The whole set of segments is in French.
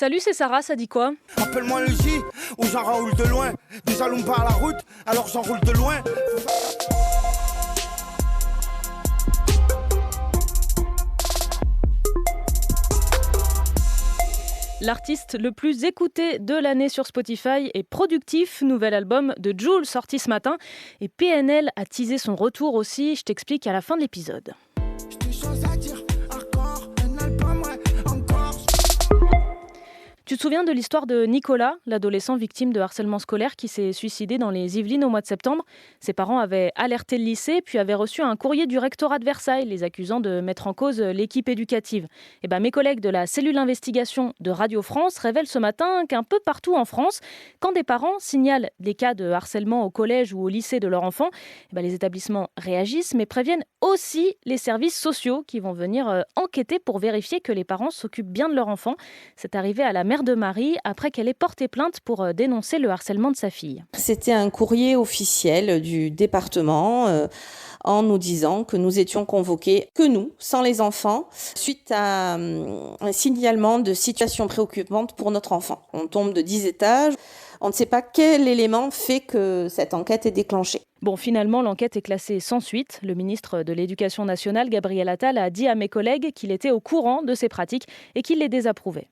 Salut, c'est Sarah, ça dit quoi? Appelle-moi le J ou j'enroule de loin. Déjà l'on part la route, alors j'enroule de loin. L'artiste le plus écouté de l'année sur Spotify est Productif, nouvel album de Jul sorti ce matin. Et PNL a teasé son retour aussi, je t'explique à la fin de l'épisode. Tu te souviens de l'histoire de Nicolas, l'adolescent victime de harcèlement scolaire qui s'est suicidé dans les Yvelines au mois de septembre? Ses parents avaient alerté le lycée puis avaient reçu un courrier du rectorat de Versailles les accusant de mettre en cause l'équipe éducative. Mes collègues de la cellule d'investigation de Radio France révèlent ce matin qu'un peu partout en France, quand des parents signalent des cas de harcèlement au collège ou au lycée de leur enfant, les établissements réagissent mais préviennent aussi les services sociaux qui vont venir enquêter pour vérifier que les parents s'occupent bien de leur enfant. C'est arrivé à la mère de Marie après qu'elle ait porté plainte pour dénoncer le harcèlement de sa fille. C'était un courrier officiel du département en nous disant que nous étions convoqués, que nous, sans les enfants, suite à un signalement de situation préoccupante pour notre enfant. On tombe de 10 étages, on ne sait pas quel élément fait que cette enquête est déclenchée. Finalement, l'enquête est classée sans suite. Le ministre de l'Éducation nationale, Gabriel Attal, a dit à mes collègues qu'il était au courant de ces pratiques et qu'il les désapprouvait.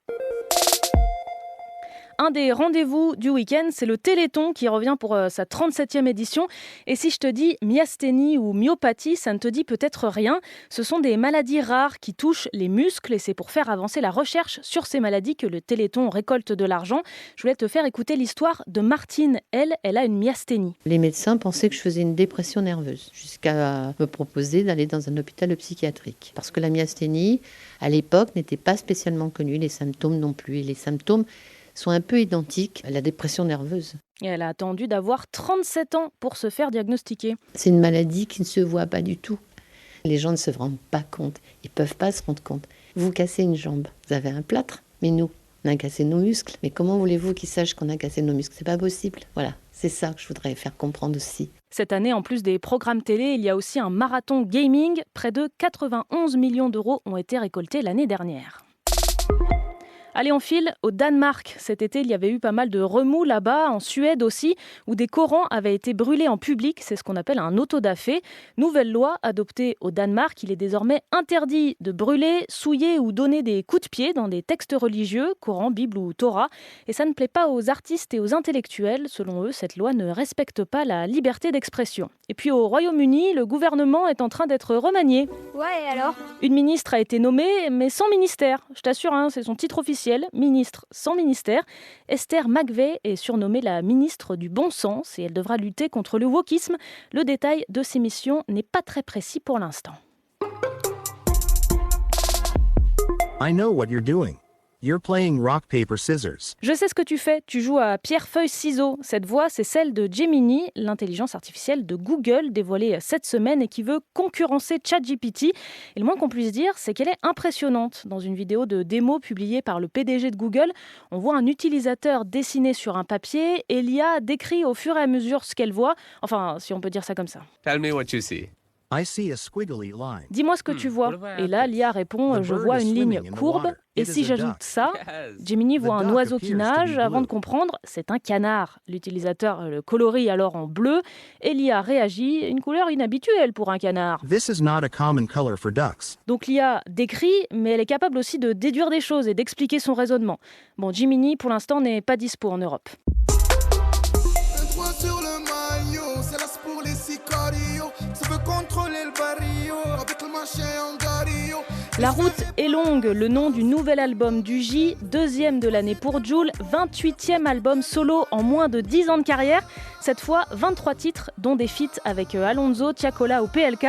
Un des rendez-vous du week-end, c'est le Téléthon qui revient pour sa 37e édition. Et si je te dis myasthénie ou myopathie, ça ne te dit peut-être rien. Ce sont des maladies rares qui touchent les muscles et c'est pour faire avancer la recherche sur ces maladies que le Téléthon récolte de l'argent. Je voulais te faire écouter l'histoire de Martine. Elle a une myasthénie. Les médecins pensaient que je faisais une dépression nerveuse jusqu'à me proposer d'aller dans un hôpital psychiatrique. Parce que la myasthénie, à l'époque, n'était pas spécialement connue, les symptômes non plus. Et les symptômes sont un peu identiques à la dépression nerveuse. Et elle a attendu d'avoir 37 ans pour se faire diagnostiquer. C'est une maladie qui ne se voit pas du tout. Les gens ne se rendent pas compte, ils ne peuvent pas se rendre compte. Vous cassez une jambe, vous avez un plâtre, mais nous, on a cassé nos muscles. Mais comment voulez-vous qu'ils sachent qu'on a cassé nos muscles? C'est pas possible. Voilà, c'est ça que je voudrais faire comprendre aussi. Cette année, en plus des programmes télé, il y a aussi un marathon gaming. Près de 91 millions d'euros ont été récoltés l'année dernière. Allez, on file au Danemark. Cet été, il y avait eu pas mal de remous là-bas, en Suède aussi, où des Corans avaient été brûlés en public. C'est ce qu'on appelle un autodafé. Nouvelle loi adoptée au Danemark. Il est désormais interdit de brûler, souiller ou donner des coups de pied dans des textes religieux, Coran, Bible ou Torah. Et ça ne plaît pas aux artistes et aux intellectuels. Selon eux, cette loi ne respecte pas la liberté d'expression. Et puis au Royaume-Uni, le gouvernement est en train d'être remanié. Ouais, et alors? Une ministre a été nommée, mais sans ministère. Je t'assure, c'est son titre officiel, ministre sans ministère. Esther McVey est surnommée la ministre du bon sens et elle devra lutter contre le wokisme. Le détail de ses missions n'est pas très précis pour l'instant. I know what you're doing. You're playing rock, paper, scissors. Je sais ce que tu fais, tu joues à pierre, feuille, ciseaux. Cette voix, c'est celle de Gemini, l'intelligence artificielle de Google, dévoilée cette semaine et qui veut concurrencer ChatGPT. Et le moins qu'on puisse dire, c'est qu'elle est impressionnante. Dans une vidéo de démo publiée par le PDG de Google, on voit un utilisateur dessiner sur un papier et l'IA décrit au fur et à mesure ce qu'elle voit. Enfin, si on peut dire ça comme ça. Tell me what you see. I see a squiggly line. Dis-moi ce que tu vois. Et là, l'IA répond, je vois une ligne courbe. Et si j'ajoute ça, Gemini voit un oiseau qui nage avant de comprendre, c'est un canard. L'utilisateur le colorie alors en bleu et l'IA réagit, une couleur inhabituelle pour un canard. This is not a common color for ducks. Donc l'IA décrit, mais elle est capable aussi de déduire des choses et d'expliquer son raisonnement. Bon, Gemini, pour l'instant, n'est pas dispo en Europe. Un doigt sur le maillot, c'est l'as pour les sicarios. Ça veut contrôler le barrio avec le machin en gario. La route est longue, le nom du nouvel album du J, deuxième de l'année pour Jul, 28e album solo en moins de 10 ans de carrière. Cette fois, 23 titres, dont des feats avec Alonso, Tiakola ou PLK.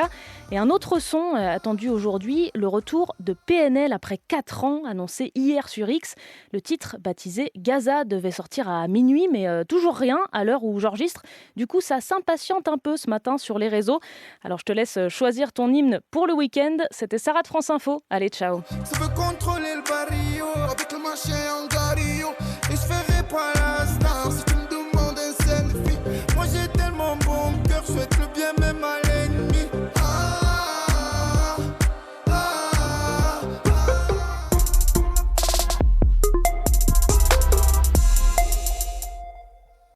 Et un autre son attendu aujourd'hui, le retour de PNL après 4 ans, annoncé hier sur X. Le titre, baptisé Gaza, devait sortir à minuit, mais toujours rien à l'heure où j'enregistre. Du coup, ça s'impatiente un peu ce matin sur les réseaux. Alors je te laisse choisir ton hymne pour le week-end. C'était Sarah de France Info. Allez, ciao. Ça veut contrôler le barrio avec le machin en gario.